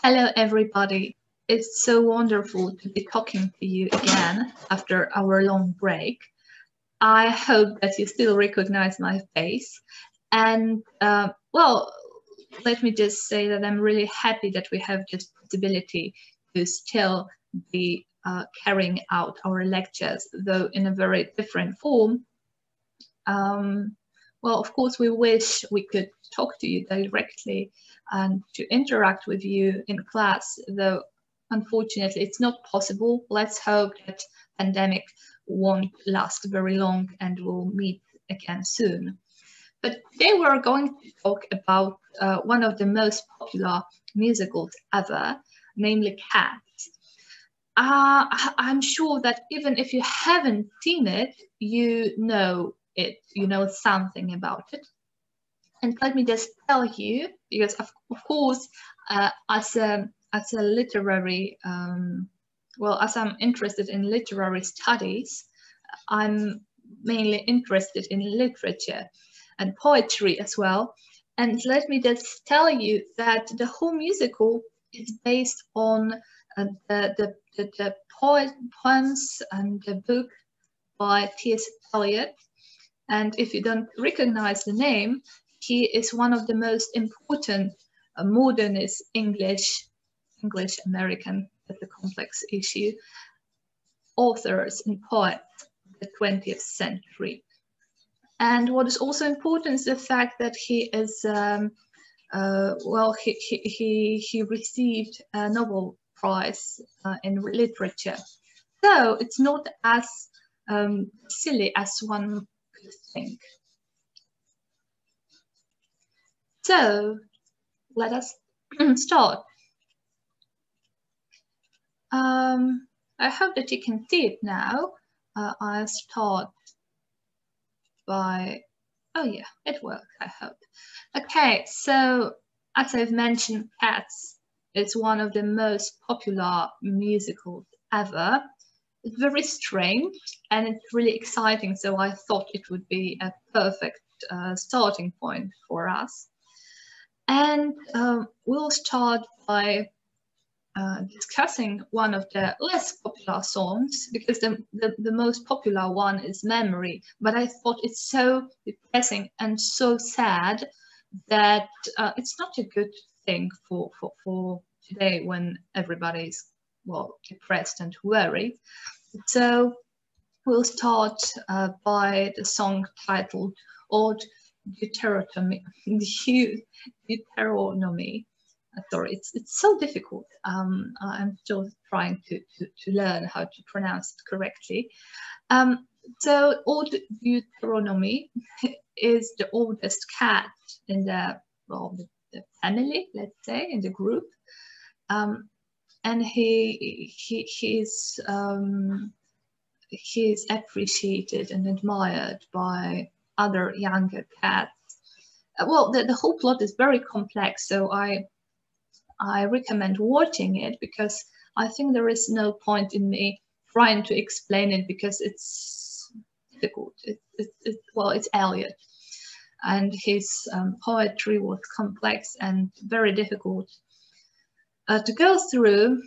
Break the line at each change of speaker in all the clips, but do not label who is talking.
Hello, everybody. It's so wonderful to be talking to you again after our long break. I hope that you still recognize my face. And well, let me just say that I'm really happy that we have this possibility to still be carrying out our lectures, though in a very different form. Well, of course, we wish we could talk to you directly and to interact with you in class, though unfortunately it's not possible. Let's hope that pandemic won't last very long and we'll meet again soon. But today we're going to talk about one of the most popular musicals ever, namely Cats. I'm sure that even if you haven't seen it, you know something about it. And let me just tell you, because of course, as a literary, as I'm interested in literary studies, I'm mainly interested in literature and poetry as well. And let me just tell you that the whole musical is based on the poems and the book by T.S. Eliot. And if you don't recognize the name, he is one of the most important modernist English American, that's a complex issue, authors and poets of the 20th century. And what is also important is the fact that he is, he received a Nobel Prize in literature. So it's not as silly as one could think. So let us start. I hope that you can see it now. I'll start by, oh yeah, it worked, I hope. Okay, so as I've mentioned, Cats is one of the most popular musicals ever. It's very strange and it's really exciting, so I thought it would be a perfect starting point for us. And we'll start by discussing one of the less popular songs, because the most popular one is Memory, but I thought it's so depressing and so sad that it's not a good thing for today when everybody's, well, depressed and worried. So we'll start by the song titled Odd Deuteronomy. Sorry, it's so difficult. I'm still trying to learn how to pronounce it correctly. So Odd Deuteronomy is the oldest cat in the family, let's say, in the group. And he's appreciated and admired by other younger cats. Well, the whole plot is very complex, so I recommend watching it, because I think there is no point in me trying to explain it, because it's difficult. It's Eliot, and his poetry was complex and very difficult to go through.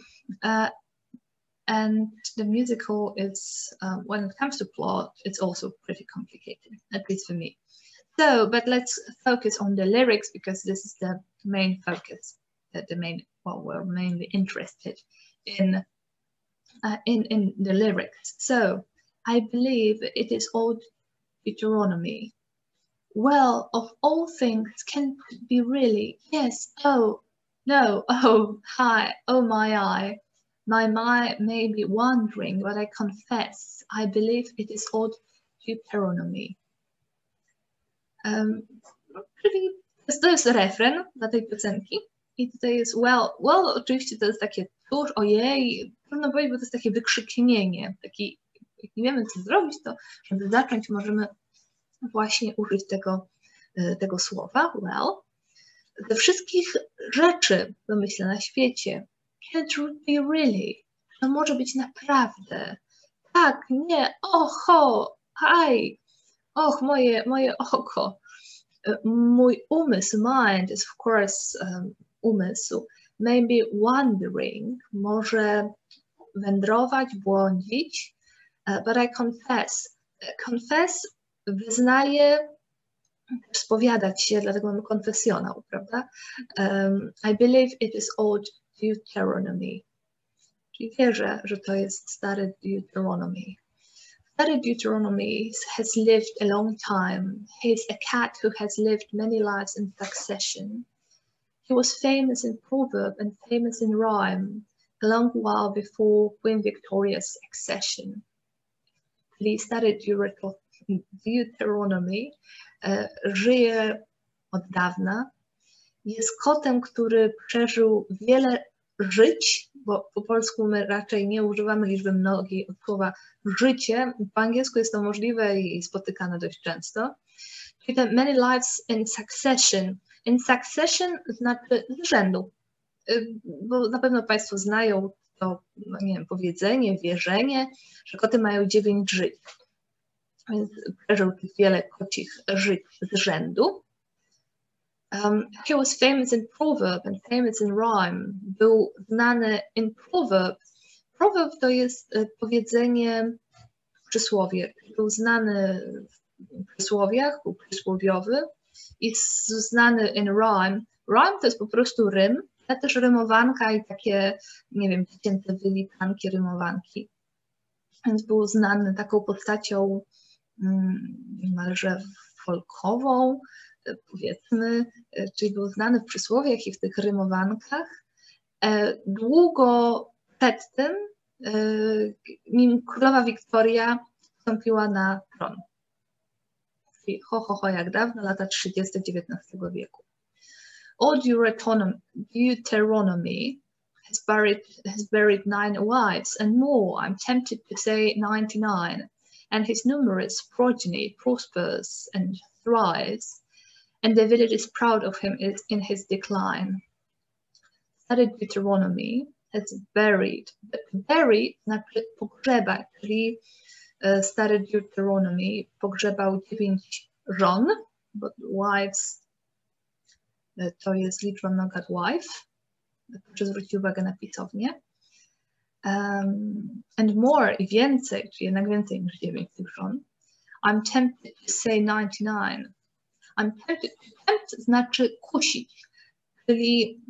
And the musical is, when it comes to plot, it's also pretty complicated, at least for me. So, but let's focus on the lyrics, because this is the main focus. We're mainly interested in the lyrics. So I believe it is Old Deuteronomy. Well, of all things can it be really? Yes. Oh no. Oh hi. Oh my eye. My may be wandering, but I confess I believe it is Old Deuteronomy. To jest refren dla tej piosenki. I tutaj jest oczywiście to jest takie cóż, ojej, trudno powiedzieć, bo to jest takie wykrzyknienie, jak nie wiemy co zrobić, to żeby zacząć możemy właśnie użyć tego słowa, ze wszystkich rzeczy, myślę, na świecie, can it be really? To może być naprawdę. Tak, nie, oho, haj, och, moje oko. Mój umysł, mind is of course umysł, maybe wandering, może wędrować, błądzić, but I confess. Confess wyznaje, spowiadać się, dlatego mamy konfesjonał, prawda? I believe it is old Deuteronomy. Czyli wierzę, że to jest stary Deuteronomy. Stary Deuteronomy has lived a long time. He is a cat who has lived many lives in succession. He was famous in proverb and famous in rhyme a long while before Queen Victoria's accession. Czyli stary Deuteronomy żyje od dawna. Jest kotem, który przeżył wiele żyć, bo po polsku my raczej nie używamy liczby mnogiej od słowa życie. Po angielsku jest to możliwe i spotykane dość często. Czyli te many lives in succession. In succession znaczy z rzędu, bo na pewno Państwo znają to, no nie wiem, powiedzenie, wierzenie, że koty mają 9 żyć. Więc przeżył tych wiele kocich żyć z rzędu. He was famous in proverb and famous in rhyme. Był znany in proverb. Proverb to jest powiedzenie, przysłowie. Był znany w przysłowiach, był przysłowiowy i znany in rhyme. Rhyme to jest po prostu rym, ale też rymowanka i takie, nie wiem, dziecięce wyliczanki, rymowanki. Więc był znany taką postacią niemalże folkową, powiedzmy, czyli był znany w przysłowiach i w tych rymowankach. Długo przed tym, nim królowa Wiktoria wstąpiła na tron. Czyli jak dawno, lata 30. XIX wieku. Old Deuteronomy has buried 9 wives and more. I'm tempted to say 99. And his numerous progeny prospers and thrives, and the village is proud of him in his decline. Stary Deuteronomy has buried, but bury znaczy pogrzebać, czyli stary Deuteronomy pogrzebał 9 żon, bo wives to jest liczba mnoga od wife, proszę zwrócić uwagę na pisownię. And more, i więcej, czyli jednak więcej niż 9 tych żon. I'm tempted to say 99. I'm tempted, tempt znaczy kusić, czyli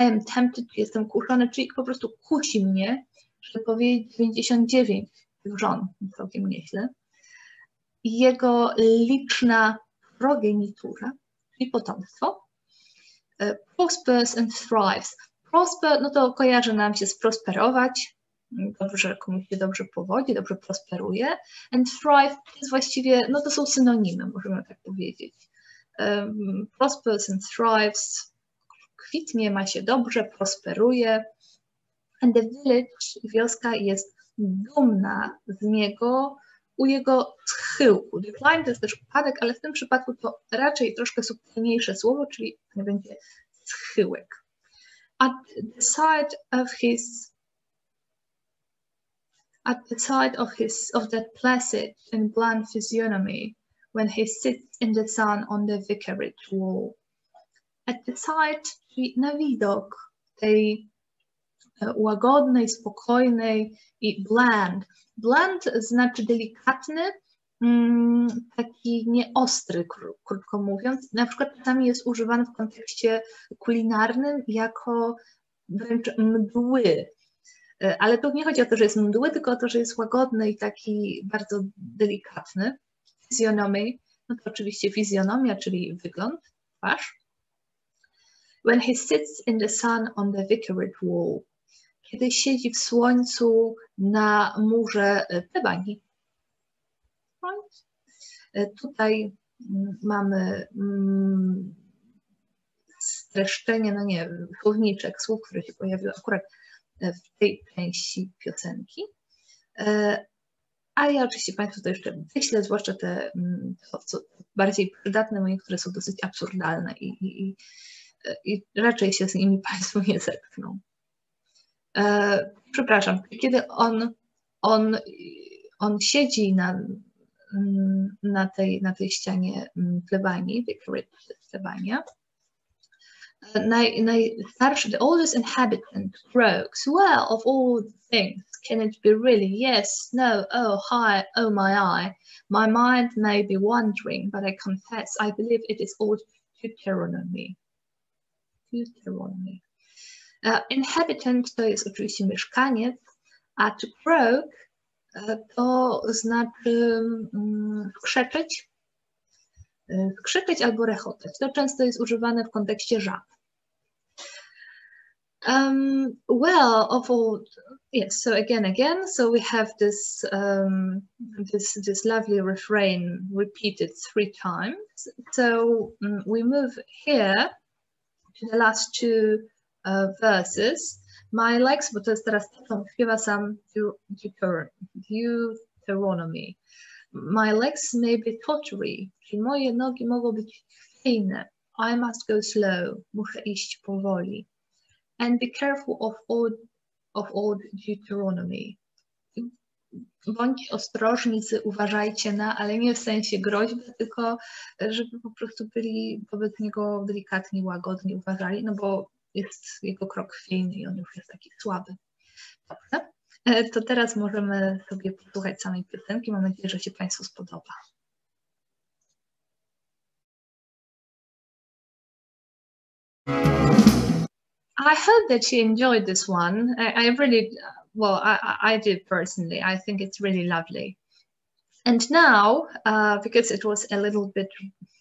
I am tempted, jestem kuszony, czyli po prostu kusi mnie, żeby powiedzieć 99 tych żon, całkiem nieźle. I jego liczna progenitura, czyli potomstwo, prospers and thrives. Prosper, no to kojarzy nam się z prosperować, dobrze, komuś się dobrze powodzi, dobrze prosperuje. And thrive jest właściwie, no to są synonimy, możemy tak powiedzieć. Prospers and thrives, kwitnie, ma się dobrze, prosperuje. And the village, wioska jest dumna z niego u jego schyłku. Decline to jest też upadek, ale w tym przypadku to raczej troszkę subtelniejsze słowo, czyli nie będzie schyłek. At the side of that placid and bland physiognomy, when he sits in the sun on the vicarage wall. At the side, czyli na widok tej łagodnej, spokojnej i bland. Bland znaczy delikatny, taki nieostry, krótko mówiąc. Na przykład czasami jest używany w kontekście kulinarnym jako wręcz mdły. Ale tu nie chodzi o to, że jest mdły, tylko o to, że jest łagodny i taki bardzo delikatny. Physiognomy, no to oczywiście fizjonomia, czyli wygląd, twarz. When he sits in the sun on the vicarage wall. Kiedy siedzi w słońcu na murze plebanii. Right? Tutaj mamy streszczenie, no nie, słowniczek słów, które się pojawiły akurat w tej części piosenki. A ja oczywiście Państwu to jeszcze wyślę, zwłaszcza te co bardziej przydatne, moje, które są dosyć absurdalne i raczej się z nimi Państwo nie zetkną. Przepraszam, kiedy on siedzi na tej ścianie plebanii, plebania, Najstarszy, the oldest inhabitant croaks, well, of all things, can it be really? Yes, no, oh, hi, oh my eye. My mind may be wandering, but I confess, I believe it is old Deuteronomy. Deuteronomy. Inhabitant to jest oczywiście mieszkaniec, a to croak to znaczy skrzeczeć albo rechotać. To często jest używane w kontekście żab. Well, of all, yes. So again. So we have this this lovely refrain repeated 3 times. So we move here to the last 2 verses. My legs, bo to jest teraz to, śpiewa sam Deuteronomy. My legs may be tottery, czyli moje nogi mogą być chwiejne. I must go slow, muszę iść powoli. And be careful of old Deuteronomy. Bądź ostrożni, uważajcie na, ale nie w sensie groźby, tylko żeby po prostu byli wobec niego delikatni, łagodni, uważali, no bo jest jego krok chwiejny i on już jest taki słaby. Dobrze? To teraz możemy sobie posłuchać samej piosenki. Mam nadzieję, że się Państwu spodoba. I hope that you enjoyed this one. I really, well, I did personally. I think it's really lovely. And now, because it was a little bit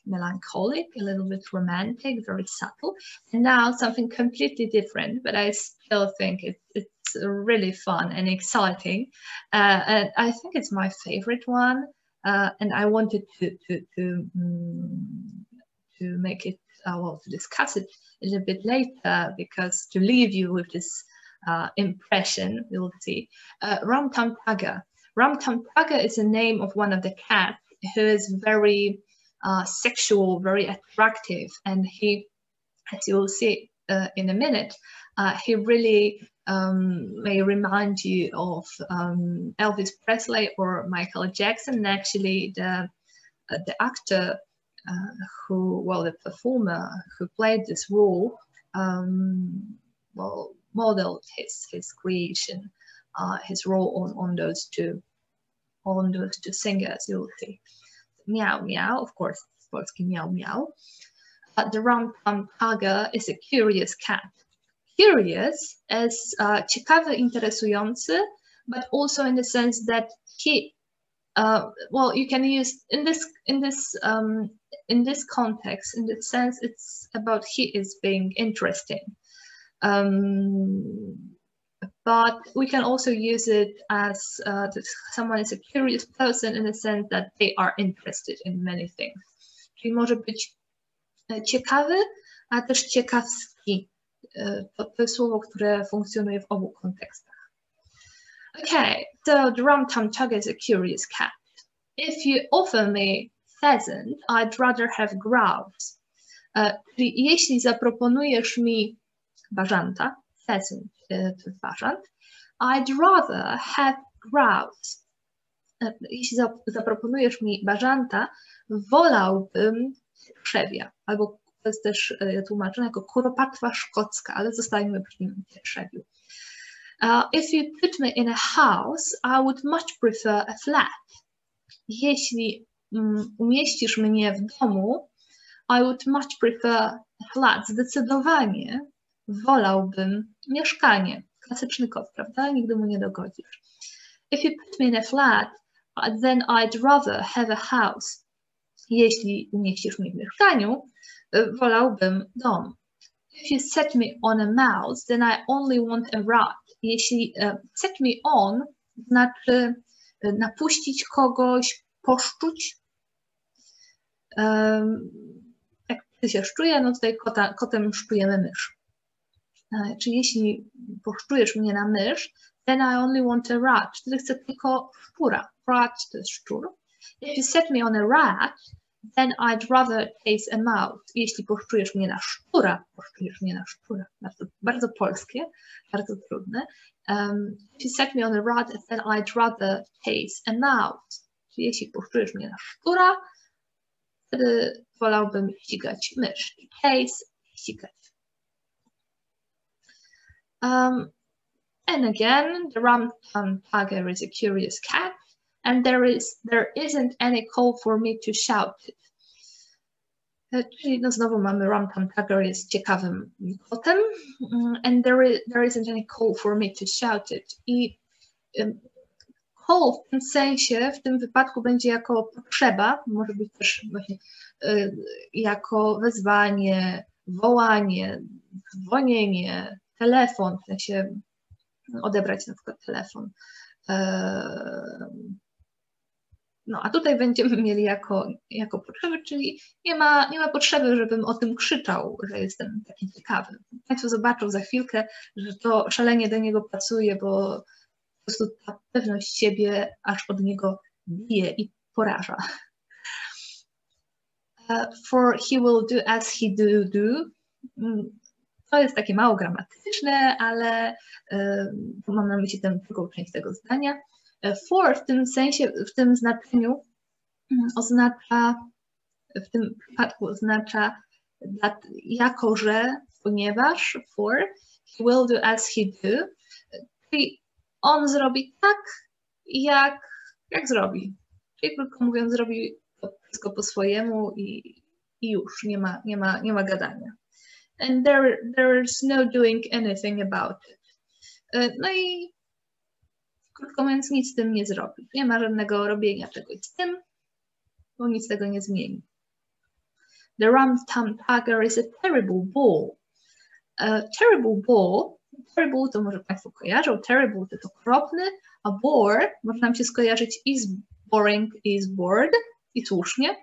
melancholic, a little bit romantic, very subtle, and now something completely different, but I still think it's really fun and exciting. And I think it's my favorite one. And I wanted to make it, well, to discuss it a little bit later, because to leave you with this impression, you'll see. Ram Tam Tugger. Ram Tam Tugger is the name of one of the cats who is very sexual, very attractive, and he, as you will see in a minute, he really may remind you of Elvis Presley or Michael Jackson. And actually, the actor the performer who played this role, modeled his creation, his role on those two singers. You'll see. Meow meow, of course, polski meow meow. The Ram Tam Tugger is a curious cat. Curious as ciekawy, interesujący, but also in the sense that he, you can use in this context, in this sense, it's about he is being interesting. But we can also use it as someone is a curious person in the sense that they are interested in many things. Czyli może być ciekawy, a też ciekawski. To słowo, które funkcjonuje w obu kontekstach. Okay, so the Ram Tam Tugger is a curious cat. If you offer me pheasant, I'd rather have grouse. Czyli jeśli zaproponujesz mi bażanta, pheasant to jest bażant, I'd rather have grouse. Jeśli zaproponujesz mi bażanta, wolałbym trzewia, albo to jest też tłumaczone jako kuropatwa szkocka, ale zostańmy przy nim trzewiu. If you put me in a house, I would much prefer a flat. Jeśli umieścisz mnie w domu, I would much prefer a flat. Zdecydowanie wolałbym mieszkanie. Klasyczny kot, prawda? Nigdy mu nie dogodzisz. If you put me in a flat, then I'd rather have a house. Jeśli umieścisz mnie w mieszkaniu, wolałbym dom. If you set me on a mouse, then I only want a rat. Jeśli set me on znaczy napuścić kogoś, poszczuć. Jak ty się szczuje, no tutaj kotem szczujemy mysz. Czyli jeśli poszczujesz mnie na mysz, then I only want a rat. Wtedy chcę tylko szczura. Rat to jest szczur. If you set me on a rat, then I'd rather taste a mouse. Jeśli poszczujesz mnie na szczura, Bardzo, bardzo polskie, bardzo trudne. If you set me on a rat, then I'd rather taste a mouse. Czyli jeśli poszczujesz mnie na szczura, wtedy wolałbym ścigać mysz. Taste, ścigać. And again, the rum-tum tugger is a curious cat, and there isn't any call for me to shout it. Czyli no znowu mamy rum-tum tugger jest ciekawym kotem, and there isn't any call for me to shout it. I call w tym sensie, w tym wypadku będzie jako potrzeba, może być też właśnie jako wezwanie, wołanie, dzwonienie, telefon, w sensie odebrać na przykład telefon. No a tutaj będziemy mieli jako potrzeby, czyli nie ma potrzeby, żebym o tym krzyczał, że jestem taki ciekawy. Państwo zobaczą za chwilkę, że to szalenie do niego pasuje, bo po prostu ta pewność siebie aż od niego bije i poraża. For he will do as he do. To jest takie mało gramatyczne, ale mam na myśli tę drugą część tego zdania. For w tym sensie, w tym znaczeniu oznacza, w tym przypadku oznacza jako, że, ponieważ, for, he will do as he do, czyli on zrobi tak, jak zrobi. Czyli krótko mówiąc, zrobi to wszystko po swojemu i już nie ma gadania. And there's no doing anything about it. No i krótko mówiąc, nic z tym nie zrobi. Nie ma żadnego robienia czegoś z tym, bo nic tego nie zmieni. The rum-tum tugger is a terrible bull. Terrible bull, terrible to może Państwo kojarzą, terrible to okropny, a bore może nam się skojarzyć i z boring, i z bored, i słusznie,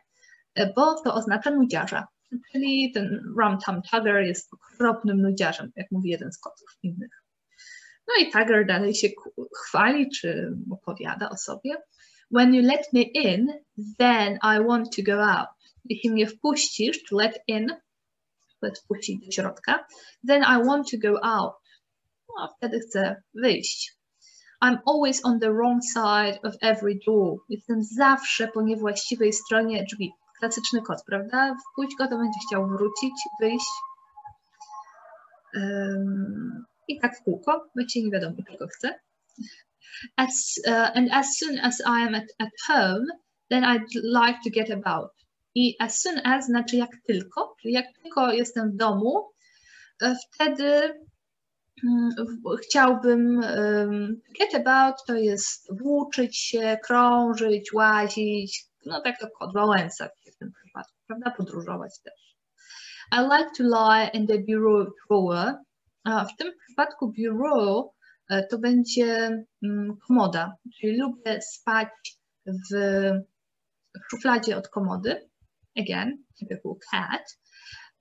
bo to oznacza nudziarza. Czyli ten rum-tum tugger jest okropnym nudziarzem, jak mówi jeden z kotów innych. No i tugger dalej się chwali, czy opowiada o sobie. When you let me in, then I want to go out. Jeśli mnie wpuścisz, to let in, to jest wpuścić do środka, then I want to go out. No, wtedy chcę wyjść. I'm always on the wrong side of every door. Jestem zawsze po niewłaściwej stronie drzwi. Klasyczny kot, prawda? Wpuść go, to będzie chciał wrócić, wyjść. I tak w kółko, będzie nie wiadomo, czego chce. And as soon as I am at home, then I'd like to get about. I as soon as znaczy jak tylko, czyli jak tylko jestem w domu, wtedy chciałbym get about, to jest włóczyć się, krążyć, łazić, no tak to kot, wałęsać w tym przypadku, prawda? Podróżować też. I like to lie in the bureau drawer. W tym przypadku bureau to będzie komoda, czyli lubię spać w szufladzie od komody. Again, typical cat.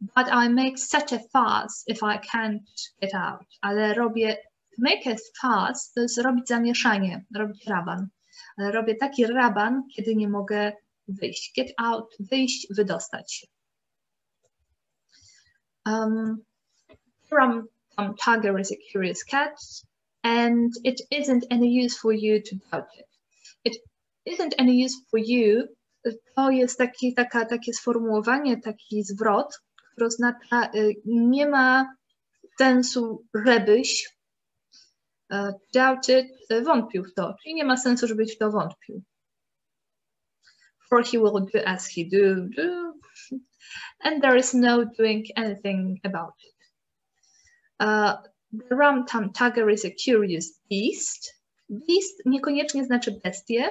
But I make such a fuss if I can't get out. Ale robię, make a fuss to jest robić zamieszanie, robić raban. Ale robię taki raban, kiedy nie mogę wyjść. Get out, wyjść, wydostać się. Rum-tum tugger is a curious cat, and it isn't any use for you to doubt it. It isn't any use for you. To jest takie sformułowanie, taki zwrot, który oznacza nie ma sensu, żebyś doubt it, wątpił w to, czyli nie ma sensu, żebyś w to wątpił. For he will do as he do, and there is no doing anything about it. The rum-tum tugger is a curious beast. Beast niekoniecznie znaczy bestię,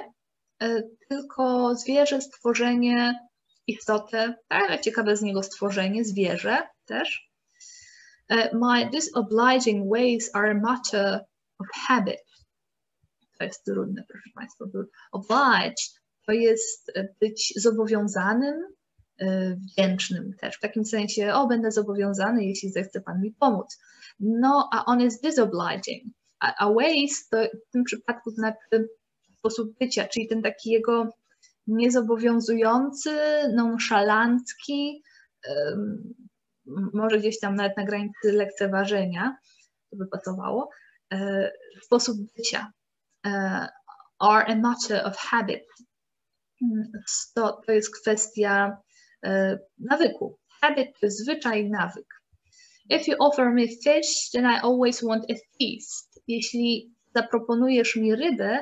tylko zwierzę, stworzenie, istotę, ale ciekawe z niego stworzenie, zwierzę też. My disobliging ways are a matter of habit. To jest trudne, proszę Państwa. Obliged to jest być zobowiązanym, wdzięcznym też. W takim sensie, będę zobowiązany, jeśli zechce Pan mi pomóc. No, a on jest disobliging. A ways to w tym przypadku znaczy sposób bycia, czyli ten taki jego niezobowiązujący, nonszalancki, może gdzieś tam nawet na granicy lekceważenia, to by pasowało, sposób bycia. Are a matter of habit. To jest kwestia nawyku. Habit to jest zwyczaj, nawyk. If you offer me fish, then I always want a feast. Jeśli zaproponujesz mi rybę,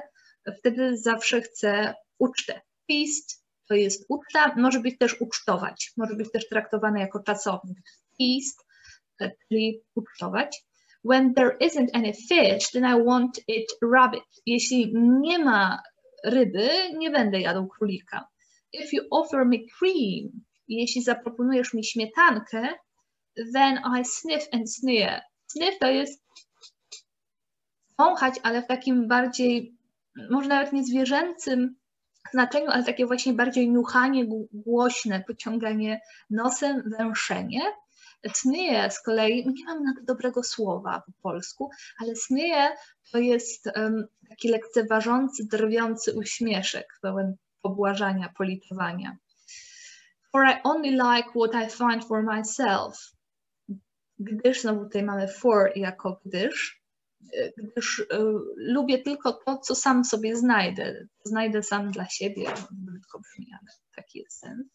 wtedy zawsze chcę ucztę. Feast to jest uczta, może być też ucztować, może być też traktowane jako czasownik. Feast, czyli ucztować. When there isn't any fish, then I want it rabbit. Jeśli nie ma ryby, nie będę jadł królika. If you offer me cream, jeśli zaproponujesz mi śmietankę, then I sniff and sneer. Sniff to jest wąchać, ale w takim bardziej, może nawet nie zwierzęcym znaczeniu, ale takie właśnie bardziej niuchanie głośne, pociąganie nosem, węszenie. Sneer z kolei, nie mam na to dobrego słowa po polsku, ale sneer to jest taki lekceważący, drwiący uśmieszek, pełen pobłażania, politowania. For I only like what I find for myself. Gdyż, znowu tutaj mamy for jako gdyż lubię tylko to, co sam sobie znajdę sam dla siebie, brzydko brzmi, ale taki jest sens.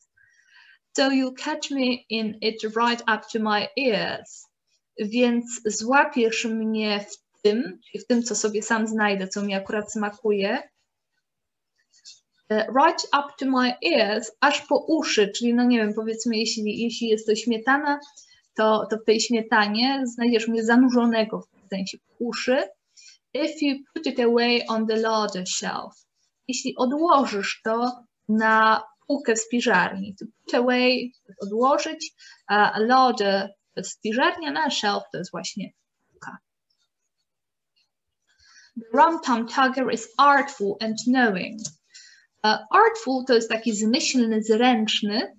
So you catch me in it right up to my ears. Więc złapiesz mnie w tym, co sobie sam znajdę, co mi akurat smakuje. Right up to my ears, aż po uszy, czyli no nie wiem, powiedzmy, jeśli jest to śmietana, to w tej śmietanie znajdziesz mnie zanurzonego w sensie uszy. If you put it away on the larder shelf. Jeśli odłożysz to na półkę w spiżarni. To put away to jest odłożyć, a larder to jest spiżarnia, na shelf to jest właśnie półka. The rum-tum tugger is artful and knowing. Artful to jest taki zmyślny, zręczny.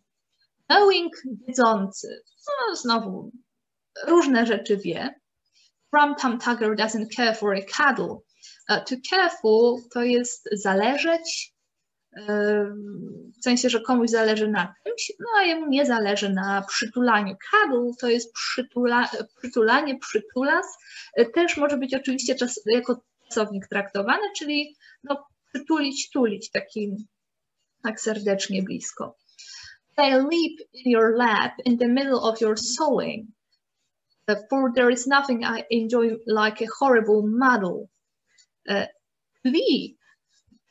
Knowing, wiedzący. No, znowu różne rzeczy wie. Rum-tum tugger doesn't care for a cuddle. To care for to jest zależeć, w sensie, że komuś zależy na czymś, no a jemu nie zależy na przytulaniu. Cuddle to jest przytulanie, przytulas. Też może być oczywiście jako czasownik traktowany, czyli no, przytulić, tulić, tak serdecznie blisko. They leap in your lap in the middle of your sewing. For there is nothing I enjoy like a horrible muddle. Leap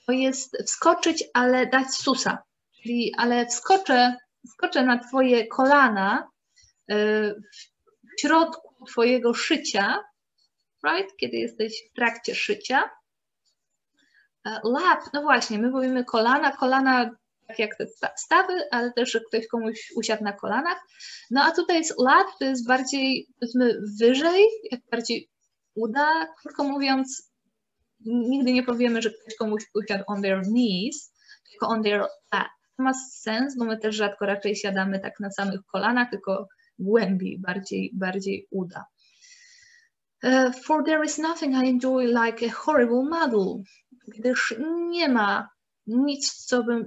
to jest wskoczyć, ale dać susa. Czyli ale wskoczę na twoje kolana w środku twojego szycia, right? Kiedy jesteś w trakcie szycia. Lap, no właśnie, my mówimy kolana tak jak te stawy, ale też, że ktoś komuś usiadł na kolanach. No a tutaj jest lap, to jest bardziej, powiedzmy, wyżej, jak bardziej uda. Krótko mówiąc, nigdy nie powiemy, że ktoś komuś usiadł on their knees, tylko on their lap. To ma sens, bo my też rzadko raczej siadamy tak na samych kolanach, tylko głębiej, bardziej uda. For there is nothing I enjoy like a horrible muddle. Gdyż nie ma nic, co bym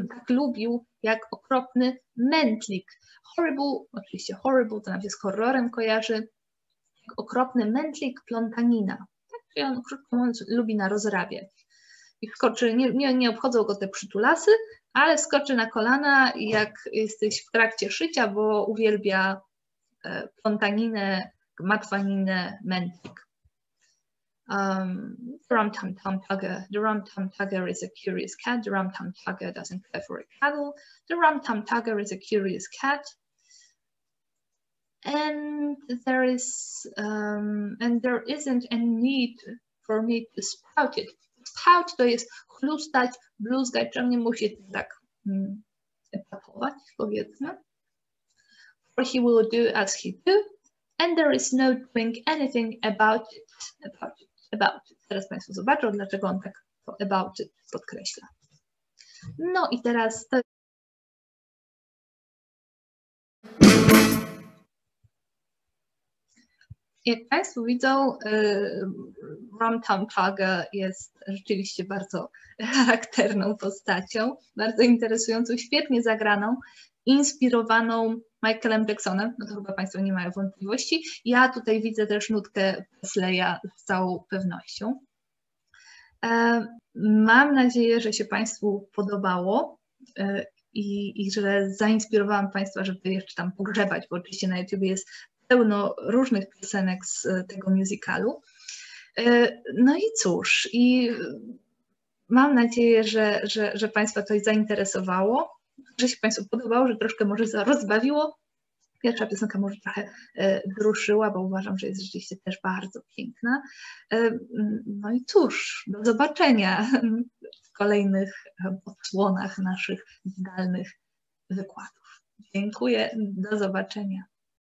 tak lubił, jak okropny mętlik. Horrible, oczywiście horrible, to nam się z horrorem kojarzy. Okropny mętlik, plątanina. Tak, czyli on, krótko mówiąc, lubi narozrabiać. I wskoczy, nie obchodzą go te przytulasy, ale wskoczy na kolana, jak jesteś w trakcie szycia, bo uwielbia plątaninę, matwaninę, mętlik. The rum-tum tugger is a curious cat. The rum-tum tugger doesn't care for a cuddle. The rum-tum tugger is a curious cat. And there isn't any need for me to spout it. Spout to jest chlustać, bluzgać, czemu nie musi tak epatować, powiedzmy. For he will do as he do, and there is no doing anything about it. Teraz Państwo zobaczą, dlaczego on tak to about it podkreśla. No i teraz to jak Państwo widzą, rum-tum tugger jest rzeczywiście bardzo charakterną postacią, bardzo interesującą, świetnie zagraną, inspirowaną Michaelem Jacksonem, no to chyba Państwo nie mają wątpliwości. Ja tutaj widzę też nutkę Presleya z całą pewnością. Mam nadzieję, że się Państwu podobało i że zainspirowałam Państwa, żeby jeszcze tam pogrzebać, bo oczywiście na YouTube jest pełno różnych piosenek z tego musicalu. No i cóż, i mam nadzieję, że Państwa to zainteresowało, że się Państwu podobało, że troszkę może rozbawiło. Pierwsza piosenka może trochę wzruszyła, bo uważam, że jest rzeczywiście też bardzo piękna. No i cóż, do zobaczenia w kolejnych odsłonach naszych zdalnych wykładów. Dziękuję, do zobaczenia.